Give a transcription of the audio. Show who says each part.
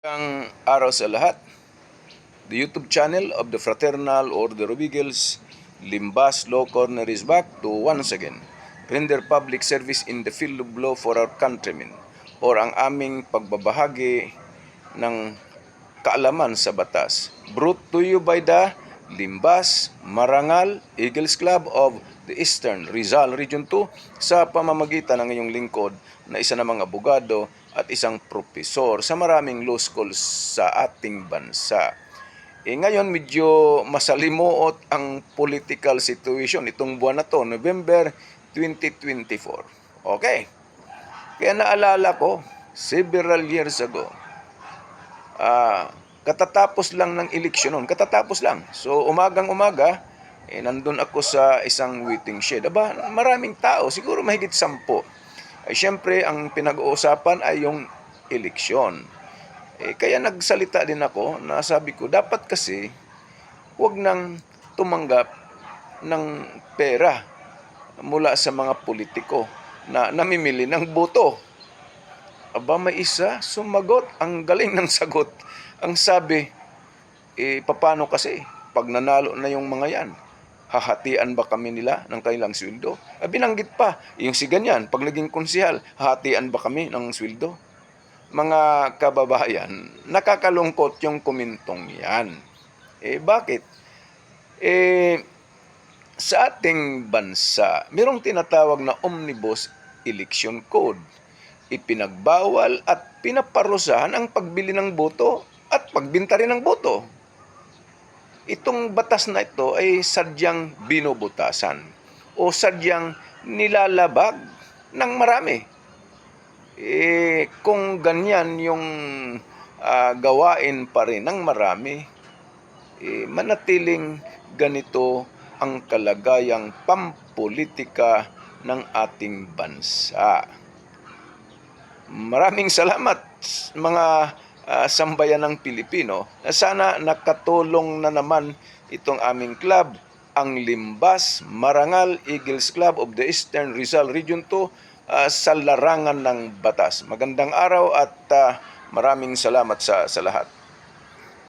Speaker 1: Ang araw sa lahat. The YouTube channel of the Fraternal Order of Eagles, Limbas Law Corner is back to once again render public service in the field of law for our countrymen, or ang aming pagbabahagi ng kaalaman sa batas. Brought to you by the Limbas Marangal Eagles Club of the Eastern Rizal Region 2 sa pamamagitan ng iyong lingkod na isa namang abogado at isang propesor sa maraming law schools sa ating bansa. Ngayon medyo masalimuot ang political situation itong buwan na to, November 2024. Okay. Kaya naalala ko, several years ago, katatapos lang ng eleksyon noon, katatapos lang. So umagang-umaga, nandun ako sa isang waiting shed. Aba, maraming tao, siguro mahigit 10. Siyempre, ang pinag-uusapan ay yung eleksyon. Kaya nagsalita din ako na sabi ko, dapat kasi huwag nang tumanggap ng pera mula sa mga politiko na namimili ng boto. Aba, may isa sumagot, ang galing ng sagot. Ang sabi, paano kasi pag nanalo na yung mga yan? Hahatian ba kami nila ng kanilang sweldo? Binanggit pa, yung si ganyan, pag naging konsehal, hahatian ba kami ng sweldo? Mga kababayan, nakakalungkot yung kommentong yan. Bakit? Sa ating bansa, mayroong tinatawag na Omnibus Election Code. Ipinagbawal at pinaparusahan ang pagbili ng boto at pagbinta rin ng boto. Itong batas na ito ay sadyang binubutasan o sadyang nilalabag ng marami. Kung ganyan yung gawain pa rin ng marami, manatiling ganito ang kalagayang pampolitika ng ating bansa. Maraming salamat mga sambayan ng Pilipino. Sana nakatulong na naman itong aming club, ang Limbas Marangal Eagles Club of the Eastern Rizal Region 2, sa larangan ng batas. Magandang araw at maraming salamat sa lahat.